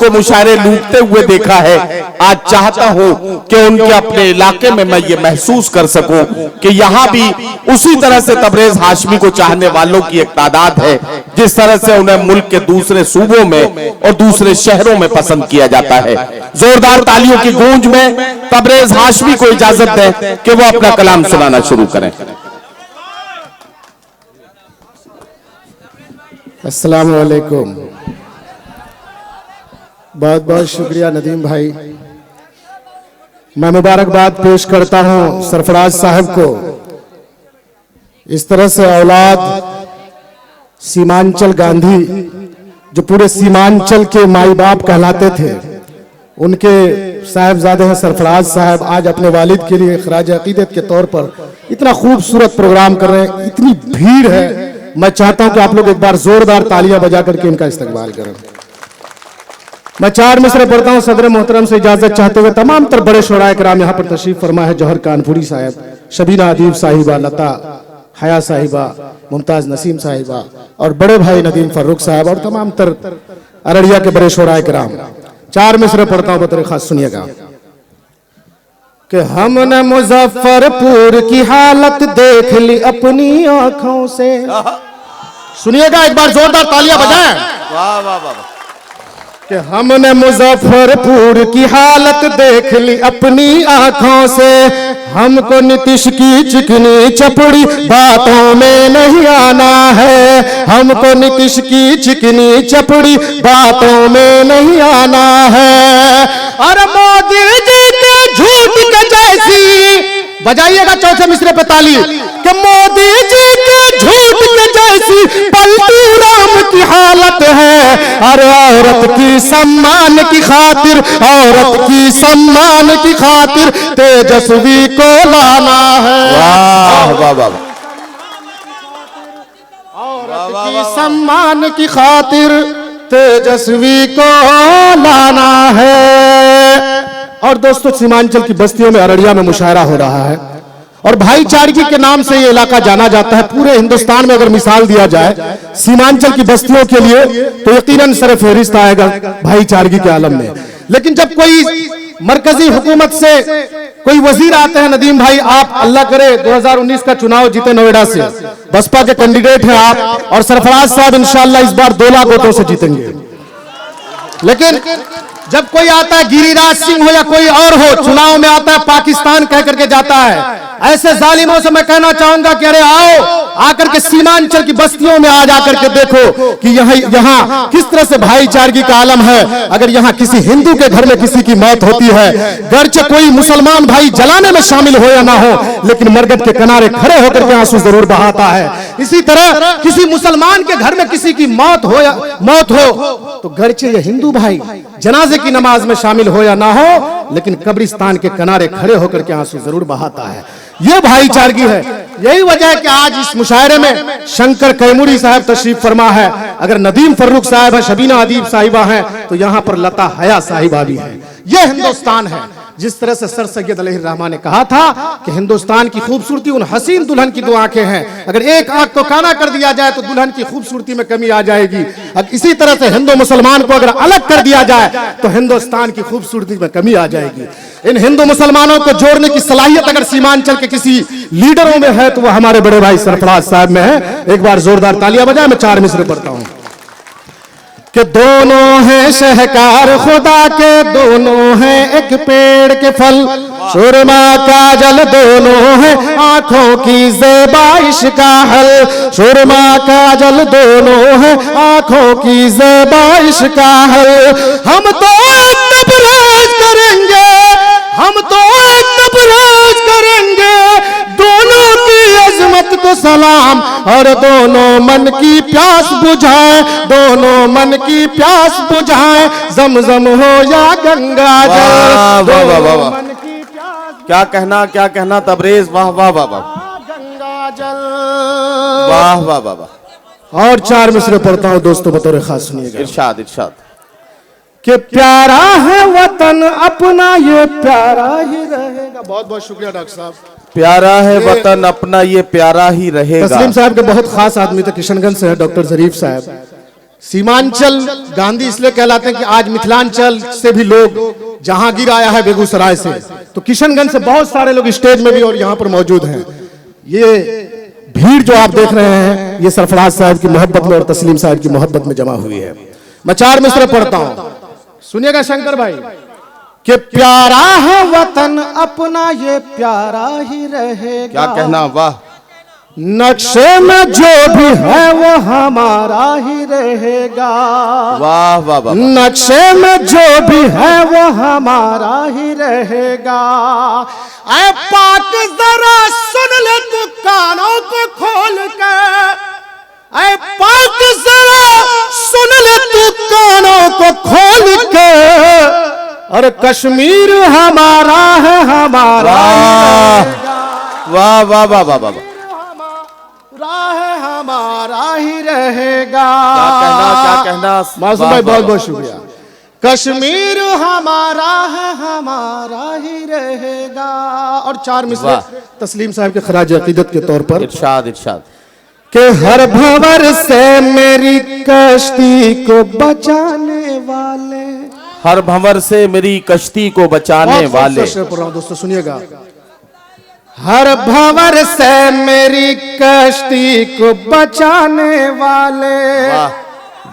को मुशायरे लूटते हुए देखा है, आज चाहता हूं कि उनके अपने इलाके में मैं ये महसूस कर सकूं कि यहां भी उसी तरह से तबरेज हाशमी को चाहने वालों की एक तादाद है जिस तरह से उन्हें मुल्क के दूसरे सूबों में और दूसरे शहरों में पसंद किया जाता है। जोरदार तालियों की गूंज में तबरेज हाशमी को इजाजत दें कि वो अपना कलाम सुनाना शुरू करें। अस्सलाम वालेकुम। बहुत बहुत शुक्रिया नदीम भाई। मैं मुबारकबाद पेश करता हूं सरफराज साहब को। इस तरह से औलाद सीमांचल गांधी जो पूरे सीमांचल के माई बाप कहलाते थे, उनके साहबजादे हैं सरफराज साहब, आज अपने वालिद के लिए खराज अकीदत के तौर पर इतना खूबसूरत प्रोग्राम कर रहे हैं। इतनी भीड़ है, मैं चाहता हूं कि आप लोग एक बार जोरदार तालियां बजा करके इनका इस्तकबाल करें। मैं 4 मिसरे पढ़ता हूं सदर मोहतरम से इजाजत चाहते हुए। तमाम तर बड़े शोराए कराम यहाँ पर तशरीफ फरमा है। जौहर कानपुरी साहब, शबीना अदीब साहिबा, लता हया साहिबा, मुमताज नसीम साहिबा और बड़े भाई नदीम फर्रुख साहब और तमाम तर अररिया के बड़े शोराए कराम। 4 मिसरे पढ़ता हूं, बतौर खास सुनिएगा कि हमने मुजफ्फरपुर की हालत देख ली अपनी आंखों से। सुनिएगा, एक बार जोरदार तालियां बजाएं। वाह वाह वाह। कि हमने मुजफ्फरपुर की हालत देख ली अपनी आंखों से। हमको नीतीश की चिकनी चपड़ी बातों में नहीं आना है। हमको नीतीश की चिकनी चपड़ी बातों में नहीं आना है। और मोदी जी के झूठ के जैसी, बजाइएगा चौथे मिसरे पे ताली, कि मोदी जी के झूठ के जैसी पलटू राम की हालत है। अरे औरत की सम्मान की खातिर, औरत की सम्मान की खातिर तेजस्वी को लाना है। वाह वाह वाह। औरत की सम्मान की खातिर तेजस्वी को लाना है। और दोस्तों, सीमांचल की बस्तियों में अररिया में मुशायरा हो रहा है और भाईचारगी के नाम से ये इलाका जाना जाता है। पूरे हिंदुस्तान में अगर मिसाल दिया जाए सीमांचल की बस्तियों के लिए तो यकीनन सर फहरिस्त आएगा भाईचारगी के आलम में। लेकिन जब कोई मरकजी हुकूमत से कोई वजीर आते हैं, नदीम भाई आप अल्लाह करे 2019 का चुनाव जीते नोएडा से, बसपा के कैंडिडेट हैं आप, और सरफराज साहब इंशाअल्लाह इस बार 2 लाख वोटों से जीतेंगे। लेकिन जब कोई आता है, गिरिराज सिंह हो या कोई और हो, चुनाव में आता है पाकिस्तान कह करके जाता है। ऐसे जालिमों से मैं कहना चाहूंगा कि अरे आओ, आकर के सीमांचल की बस्तियों में आ जाकर के देखो कि यहाँ किस तरह से भाईचारगी का आलम है। अगर यहाँ किसी हिंदू के घर में किसी की मौत होती है, गर्चे कोई मुसलमान भाई जलाने में शामिल हो या ना हो, लेकिन मरगद के किनारे खड़े होकर के आंसू जरूर बहाता है। इसी तरह किसी मुसलमान के घर में किसी की मौत हो तो गर्चे ये हिंदू भाई जनाजे की नमाज में शामिल हो या ना हो, लेकिन कब्रिस्तान के किनारे खड़े होकर के आंसू जरूर बहाता है। ये भाईचारगी है। यही वजह है कि आज इस मुशायरे में शंकर कैमूरी साहब तशरीफ फरमा है। अगर नदीम फर्रुख साहब है, शबीना अदीब साहिबा हैं, तो यहाँ पर लता हया साहिबा भी है। ये हिंदुस्तान है। जिस तरह से सर सैयद अलैहिर्रहमान ने कहा था कि हिंदुस्तान की खूबसूरती उन हसीन दुल्हन की 2 आंखें हैं। अगर एक आंख को काना कर दिया जाए तो दुल्हन की खूबसूरती में कमी आ जाएगी। अब इसी तरह से हिंदू मुसलमान को अगर अलग कर दिया जाए तो हिंदुस्तान की खूबसूरती में कमी आ जाएगी। इन हिंदू मुसलमानों को जोड़ने की सलाहियत अगर सीमांचल के किसी लीडरों में है तो वह हमारे बड़े भाई सरफराज साहब में है। एक बार जोरदार तालियां बजाएं। मैं 4 मिसरे पढ़ता हूं कि दोनों हैं शहकार खुदा के, दोनों हैं एक पेड़ के फल। सुरमा काजल दोनों हैं आंखों की ज़ेबाइश का हल। सुरमा काजल दोनों हैं आंखों की ज़ेबाइश का हल। हम तो तबरेज करेंगे, हम तो तबरेज करेंगे, दोनों की अजमत को सलाम और दोनों मन की प्यास बुझाए, दोनों मन की प्यास बुझाए, जमजम हो या गंगा जल। वाह वाह वाह। क्या कहना तबरेज। वाह वाह वाह वाह। गंगा जल। वाह वाह वाह वाह। और 4 मिसरे पढ़ता हूं दोस्तों, बतौर खास सुनिएगा। इरशाद इरशाद। कि प्यारा है वतन अपना, ये प्यारा ही रहेगा। बहुत बहुत शुक्रिया डॉक्टर साहब। प्यारा है वतन अपना, ये प्यारा ही रहेगा। तस्लीम साहब के बहुत खास आदमी थे, किशनगंज से है, डॉक्टर जरीफ साहब। सीमांचल गांधी इसलिए कहलाते हैं कि आज मिथिलांचल से भी लोग जहांगीर आया है बेगूसराय से, तो किशनगंज से बहुत सारे लोग स्टेज में भी और यहाँ पर मौजूद हैं। ये भीड़ जो आप देख रहे हैं ये सरफराज साहब की मोहब्बत में और तस्लीम साहब की मोहब्बत में जमा हुई है। मैं 4 मिसरे पढ़ता हूं, सुनिएगा शंकर भाई। कि प्यारा है वतन अपना ये प्यारा ही रहेगा। क्या कहना, वाह। नक्शे में जो भी है वो हमारा ही रहेगा। वाह वाह वाह। नक्शे में जो भी है वो हमारा ही रहेगा। ऐ पाक जरा सुन ले तू कानों को खोल के, ऐ पाक जरा सुन ले तू कानों को खोल के, और कश्मीर हमारा है हमारा। वाह वाह वाह वाह वाह। है हमारा ही रहेगा। क्या कहना मासूम भाई, बहुत बहुत शुक्रिया। कश्मीर हमारा है हमारा ही रहेगा। और 4 मिसरे तस्लीम साहब के खराज अकीदत के तौर पर। इरशाद इरशाद। के हर भंवर से मेरी कश्ती को बचाने वाले, हर भंवर से मेरी कश्ती को बचाने वाले। दोस्तों सुनिएगा। हर भंवर से मेरी कश्ती को बचाने वाले,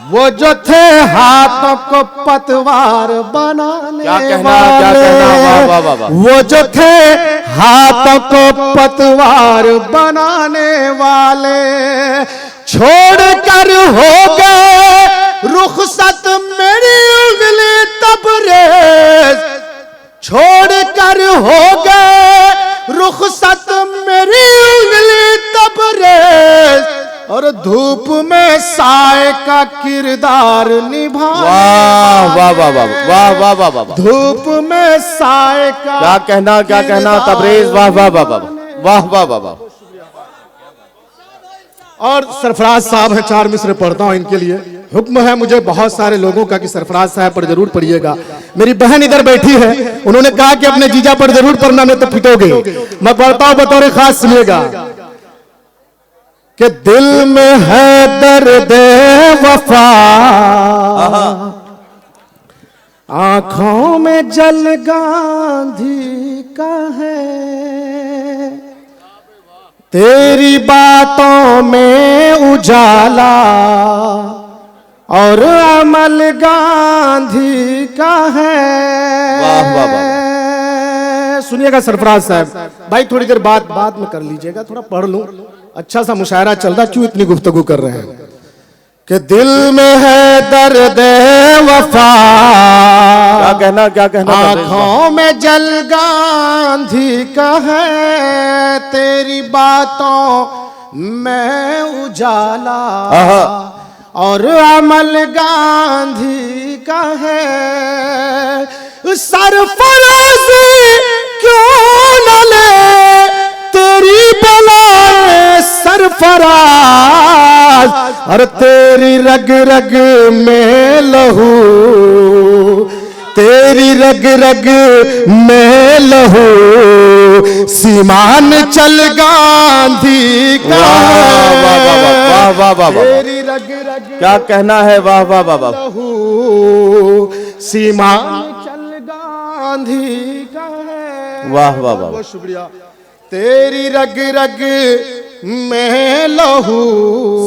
वो जो थे हाथों को पतवार बनाने क्या वाले। वाह वाह वाह वाह। वो जो थे हाथों को पतवार बनाने वाले, छोड़ कर हो गए रुखसत मेरी उंगली तबरेज, छोड़ कर हो गए रुखसत मेरी उंगली तबरेज, और धूप में साए का किरदार निभाने। वाह वाह वाह वाह वाह वाह वाह वाह। धूप में साए का क्या कहना तबरेज। वाह वाह वाह वाह वाह वाह वाह वाह। और सरफराज साहब है, 4 मिसरे पढ़ता हूं इनके लिए। हुक्म है मुझे बहुत सारे लोगों का कि सरफराज साहब पर जरूर पढ़िएगा। मेरी बहन इधर बैठी है, उन्होंने कहा कि अपने जीजा पर जरूर पढ़ना, नहीं तो पिटोगे। मैं पढ़ता हूं, बतौर खास सुनिएगा। कि दिल में है दर्द वफा, आंखों में जल गांधी का है, तेरी बातों में उजाला और अमल गांधी का है। वाह वाह वाह। सुनिएगा सरफराज साहब भाई, थोड़ी देर बाद में कर लीजिएगा, थोड़ा पढ़ लूं। अच्छा सा मुशायरा चल रहा, क्यों इतनी गुफ्तगू कर रहे हैं। कि दिल में है दर्द वफा, क्या कहना आंखों में जल गांधी का है, तेरी बातों में उजाला और अमल गांधी का है। सरफराज़ी क्यों न ले तेरी बलाए सरफराज, और तेरी रग रग में लहू, तेरी रग रग में लहू, सीमान चल गांधी का। वाह वाह वाह। तेरी रग रग क्या कहना है। वाह वाह वाह वाह। लहू सीमान चल गांधी का है। वाह वाह वाह। बहुत शुक्रिया। तेरी रग रग में लहू,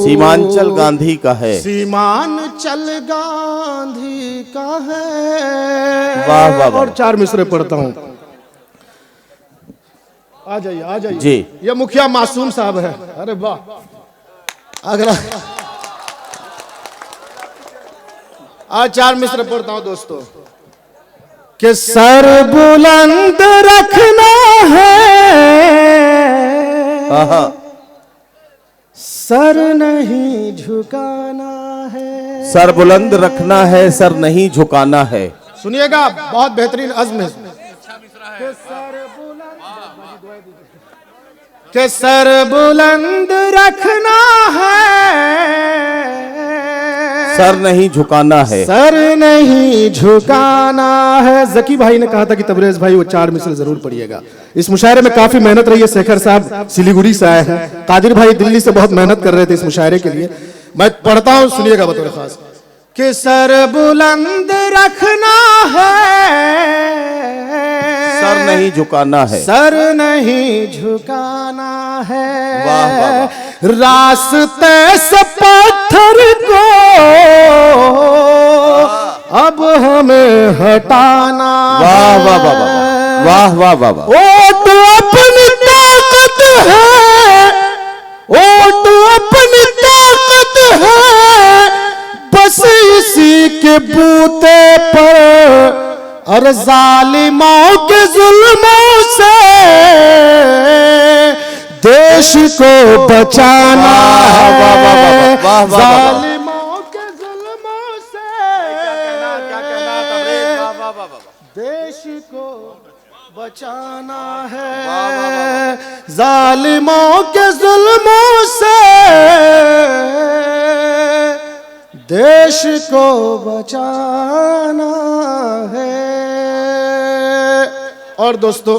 सीमांचल गांधी का है, सीमांचल गांधी का है। वाह वाह वाह। और 4 मिसरे पढ़ता हूं, आ जाइए जी। ये मुखिया मासूम साहब है। अरे वाह, अगला आज 4 मिसरे पढ़ता हूं दोस्तों। कि सर बुलंद रखना है, सर नहीं झुकाना है। सर बुलंद रखना है, सर नहीं झुकाना है। सुनिएगा, बहुत बेहतरीन अज़्म है। कि सर बुलंद रखना है, सर नहीं झुकाना है, सर नहीं झुकाना है। जकी भाई ने कहा था कि तबरेज भाई वो 4 मिसरे जरूर पढ़िएगा। इस मुशायरे में काफी मेहनत रही है। शेखर साहब सिलीगुड़ी से आए हैं, कादिर भाई दिल्ली से बहुत मेहनत कर रहे थे इस मुशायरे के लिए। मैं पढ़ता हूं, सुनिएगा बतौर खास। कि सर बुलंद रखना है, सर नहीं झुकाना है, सर नहीं झुकाना है। वाह वाह वाह। रास्ते से पत्थर को अब हमें हटाना वाह वाह वाह वाह वाह वाह वाह वाह। वोट अपनी ताकत है, वोट अपनी ताकत है, बस इसी के बूते पर और जालिमों के जुल्मों से देश को बचाना है। जालिमों के जुल्मों से देश को बचाना है, जालिमों के जुल्मों से देश को बचाना है। और दोस्तों,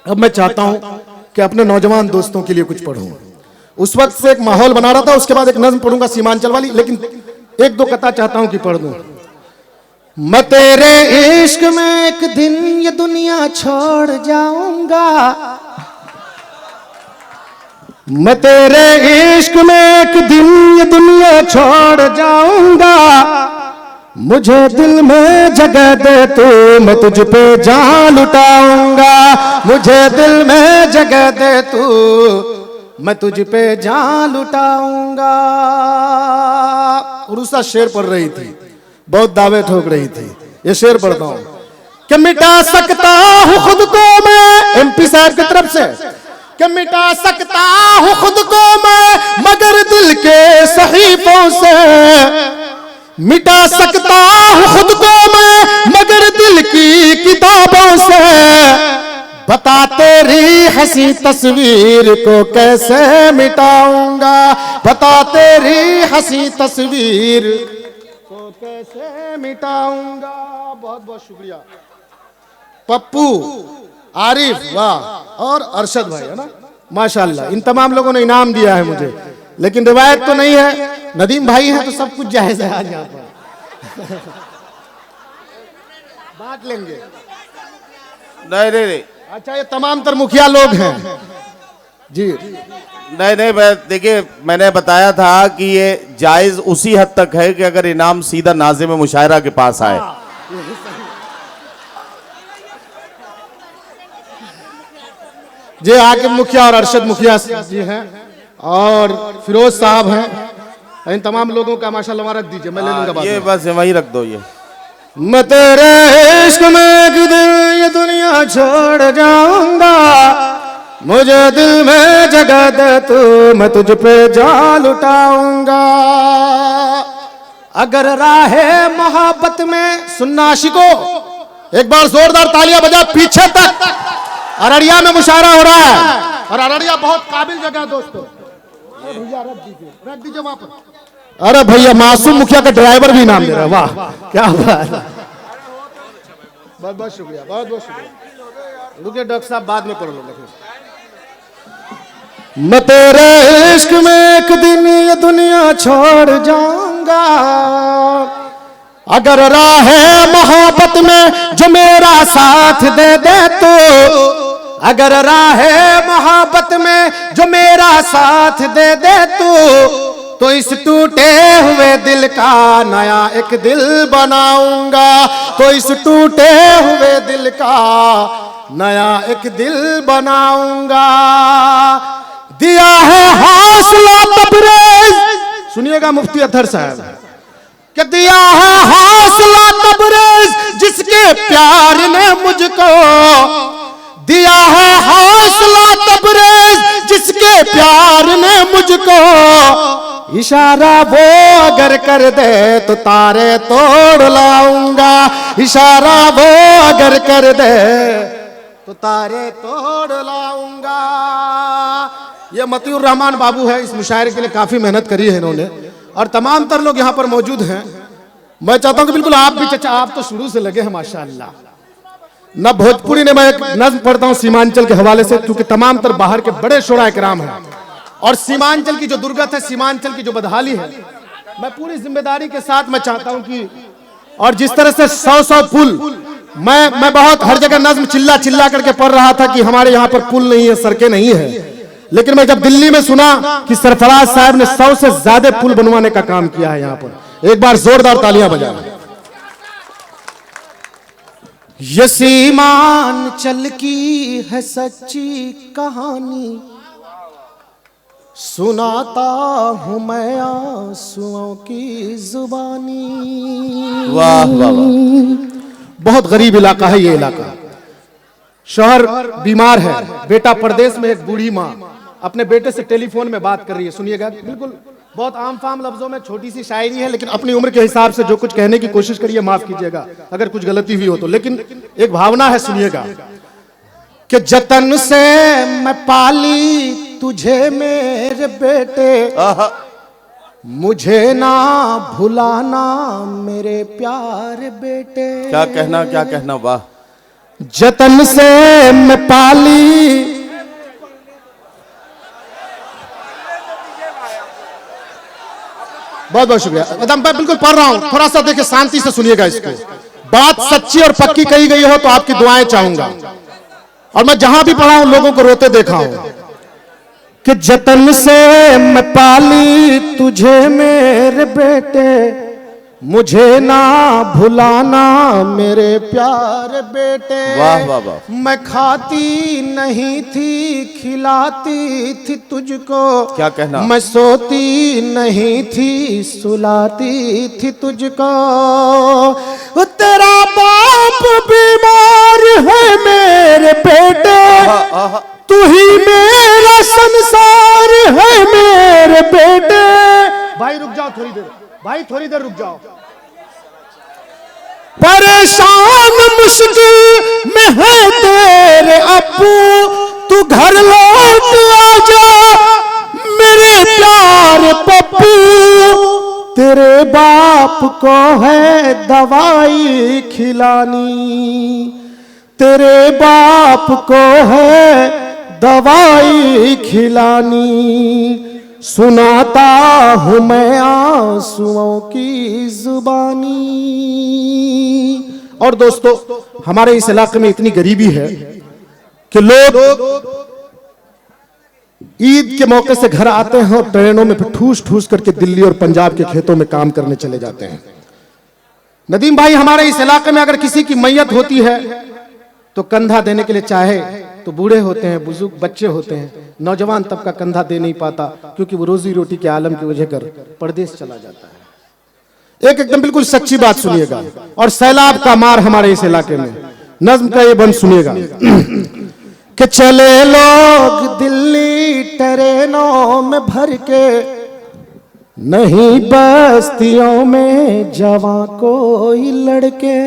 अब मैं चाहता हूं कि अपने नौजवान दोस्तों के लिए कुछ पढ़ूं। उस वक्त से एक माहौल बना रहा था, उसके बाद एक नज्म पढ़ूंगा सीमांचल वाली, लेकिन एक दो कथा चाहता हूं कि पढ़ दूं। मैं तेरे इश्क में एक दिन ये दुनिया छोड़ जाऊंगा, मैं तेरे इश्क में एक दिन ये दुनिया छोड़ जाऊंगा, मुझे दिल में जगह दे तू, मैं तुझ पे जान लुटाऊंगा, मुझे दिल में जगह दे तू, मैं तुझ पे जान लुटाऊंगा। उरुसा शेर पढ़ रही थी, बहुत दावे ठोक रही थी। ये शेर पढ़ता हूं कि मिटा सकता हूं खुद को मैं, एमपी साहब की तरफ से, कि मिटा सकता हूं खुद को मैं मगर दिल के सहीफों से, मिटा सकता हूं खुद को मैं मगर दिल की किताबों से, बता तेरी हंसी तस्वीर को कैसे मिटाऊंगा, बता तेरी हंसी तस्वीर को कैसे मिटाऊंगा। बहुत बहुत शुक्रिया पप्पू, आरिफ, वाह, और अरशद भाई, है ना, माशाल्लाह। इन तमाम लोगों ने इनाम दिया है मुझे, लेकिन रिवायत तो नहीं है। नदीम भाई हैं तो सब कुछ जायज है आज यहाँ पर। बांट लेंगे। नहीं नहीं नहीं, अच्छा, ये तमाम तर मुखिया लोग हैं जी। नहीं नहीं, मैं देखिए, मैंने बताया था कि ये जायज उसी हद तक है कि अगर इनाम सीधा नाज़िम मुशायरा के पास आए। जी, आकिब मुखिया और अरशद मुखिया जी हैं और फिरोज साहब हैं। इन तमाम लोगों का माशाल्लाह रख दीजिए, मैं ले लूंगा बाद ये में। बस वही रख दो। ये मैं तेरे इश्क में एक दिन ये दुनिया छोड़ जाऊंगा, मुझे दिल में जगह दे तू, मैं तुझ पे जान लुटाऊंगा। अगर राहे मोहब्बत में, सुनना आशिको, एक बार जोरदार तालियां बजा पीछे तक। अररिया में मुशायरा हो रहा है और अररिया बहुत काबिल जगह है दोस्तों। भैया रख दीजिए वहां पर। अरे भैया, मासूम मुखिया का ड्राइवर भी इनाम दे रहा है, वाह क्या बात है। बहुत बहुत शुक्रिया, बहुत बहुत शुक्रिया। रुकिए डॉक्टर साहब, बाद में पढ़ लो। मैं तेरे इश्क में एक दिन ये दुनिया छोड़ जाऊंगा, अगर राह मोहब्बत में जो मेरा साथ दे दे तो, अगर राह मोहब्बत में जो मेरा साथ दे दे तो इस टूटे हुए दिल का नया एक दिल बनाऊंगा, तो इस टूटे हुए दिल का नया एक दिल बनाऊंगा। दिया है हौसला तबरेज, सुनिएगा मुफ्ती अतहर साहब, कि दिया है हौसला तबरेज जिसके प्यार ने मुझको, दिया है हौसला तबरेज जिसके प्यार ने मुझको, इशारा वो अगर कर दे तो तारे तोड़ लाऊंगा, इशारा वो अगर कर दे तो तारे तोड़ लाऊंगा। ये मतीउर रहमान बाबू है, इस मुशायरे के लिए काफी मेहनत करी है इन्होंने और तमाम तर लोग यहाँ पर मौजूद हैं। मैं चाहता हूँ कि बिल्कुल आप भी, चचा आप तो शुरू से लगे हैं माशाअल्लाह। न भोजपुरी ने, मैं एक नज्म पढ़ता हूँ सीमांचल के हवाले से, क्योंकि तमाम तर बाहर के बड़े शोरा इकराम हैं और सीमांचल की जो दुर्गत है, सीमांचल की जो बदहाली है, मैं पूरी जिम्मेदारी के साथ मैं चाहता हूं कि, और जिस तरह से 100 पुल, मैं बहुत हर जगह नज्म चिल्ला चिल्ला करके पढ़ रहा था कि हमारे यहाँ पर पुल नहीं है, सड़कें नहीं है, लेकिन मैं जब दिल्ली में सुना कि सरफराज साहब ने 100 से ज्यादा पुल बनवाने का काम किया है यहाँ पर, एक बार जोरदार तालियां बजाएं। ये सीमांचल की है सच्ची कहानी, सुनाता हूं मैं आंसुओं की जुबानी। वाह वाह वाह। बहुत गरीब इलाका है ये इलाका, शहर बीमार है, बेटा परदेश में, एक बूढ़ी माँ अपने बेटे से टेलीफोन में बात कर रही है। सुनिएगा, बिल्कुल बहुत आम फाम लफ्जों में छोटी सी शायरी है, लेकिन अपनी उम्र के हिसाब से जो कुछ कहने की कोशिश करिए, माफ कीजिएगा अगर कुछ गलती हुई हो तो, लेकिन एक भावना है, सुनिएगा। कि जतन से मैं पाली तुझे मेरे बेटे, मुझे ना भुलाना मेरे प्यारे बेटे। क्या कहना, वाह। जतन से मैं पाली, बहुत बहुत शुक्रिया। एकदम मैं बिल्कुल पढ़ रहा हूं, थोड़ा सा देखिए, शांति से सुनिएगा इसको। बात सच्ची और पक्की कही गई हो तो आपकी दुआएं चाहूंगा, और मैं जहां भी पढ़ा हूं लोगों को रोते देखा हूं। कि जतन से मैं पाली तुझे मेरे बेटे, मुझे ना भुलाना मेरे प्यारे बेटे। वाह वाह वाह। मैं खाती नहीं थी खिलाती थी तुझको, क्या कहना, मैं सोती नहीं थी सुलाती थी तुझको। तेरा बाप बीमार है मेरे बेटे, तू ही मेरा संसार है मेरे बेटे। भाई रुक जाओ थोड़ी देर, भाई थोड़ी देर रुक जाओ। परेशान मुश्किल में है तेरे अप्पू, तू घर लौट आजा मेरे प्यारे पप्पू। तेरे बाप को है दवाई खिलानी, तेरे बाप को है दवाई खिलानी, सुनाता हूं मैं आंसुओं की जुबानी। और दोस्तों, हमारे इस इलाके में इतनी गरीबी है कि लोग ईद के मौके से घर आते हैं और ट्रेनों में फिर ठूस ठूस करके दिल्ली और पंजाब के खेतों में काम करने चले जाते हैं। नदीम भाई, हमारे इस इलाके में अगर किसी की मैयत होती है तो कंधा देने के लिए चाहे तो बूढ़े होते हैं, बुजुर्ग बच्चे होते हैं, नौजवान तबका कंधा दे नहीं पाता, क्योंकि वो रोजी रोटी के आलम की वजह कर परदेश चला जाता है। एक एकदम बिल्कुल सच्ची बात सुनिएगा, और सैलाब का मार हमारे इस इलाके में। नज्म का ये बंद सुनिएगा। कि चले लोग दिल्ली ट्रेनों में भर के, नहीं बस्तियों में जवां कोई लड़के।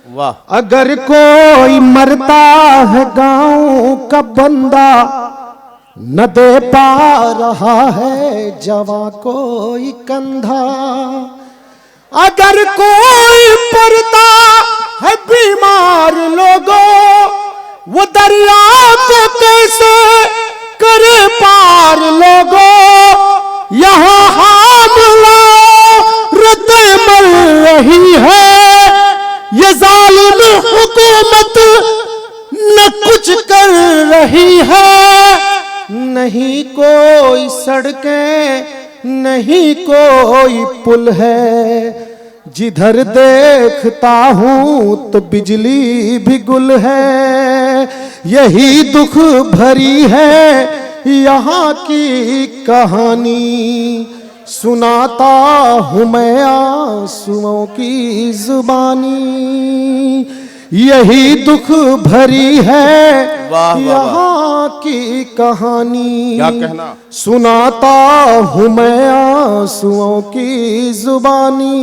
वाह। अगर कोई मरता है गांव का बंदा, न दे पा रहा है जवां कोई कंधा। अगर कोई पड़ता है बीमार लोगों, वो दरिया को कैसे करे पार लोगों। यहाँ हामला रद्द मर रही है, ये जालिम हुकूमत न कुछ कर रही है। नहीं कोई सड़कें, नहीं कोई पुल है, जिधर देखता हूं तो बिजली भी गुल है। यही दुख भरी है यहाँ की कहानी, सुनाता हूं मैं आंसुओं की जुबानी। यही दुख भरी है यहाँ की कहानी, क्या कहना, सुनाता हूं मैं आंसुओं की जुबानी।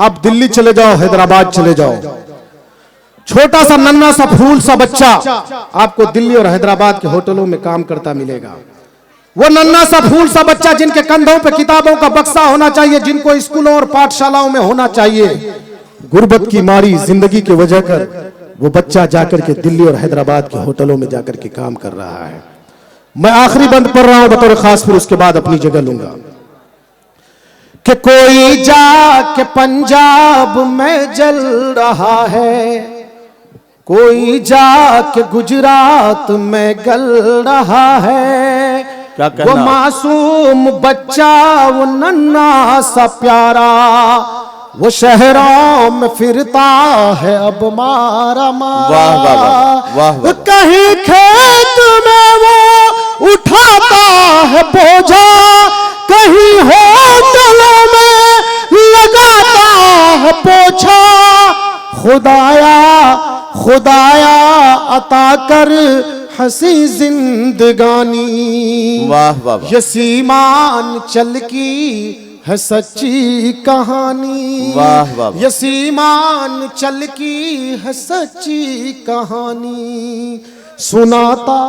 आप दिल्ली चले जाओ, हैदराबाद चले जाओ, छोटा सा नन्हा सा फूल सा बच्चा आपको दिल्ली और हैदराबाद के होटलों में काम करता मिलेगा। वो नन्हा सा फूल सा बच्चा जिनके कंधों पे किताबों का बक्सा होना चाहिए, जिनको स्कूलों और पाठशालाओं में होना चाहिए, गुर्बत की मारी जिंदगी की वजह कर वो बच्चा जाकर के दिल्ली और हैदराबाद के होटलों में जाकर के काम कर रहा है। मैं आखिरी बंद पढ़ रहा हूं बतौर खास, फिर उसके बाद अपनी जगह लूंगा। कि कोई जाके पंजाब में जल रहा है, कोई जाके गुजरात में गल रहा है। क्या वो कहना? मासूम बच्चा, वो नन्हा सा प्यारा, वो शहरों में फिरता है अब मारा मारा। वाह वाह वाह वाह वाह। कहीं खेत में वो उठाता है बोझा, कहीं होटलों में लगाता है पोछा। खुदाया खुदाया अता कर हंसी जिंदगानी। वाह वाह वाह। ये सीमान चल की है सच्ची कहानी। वाह वाह वाह। ये सीमान चल की है सच्ची कहानी। सुनाता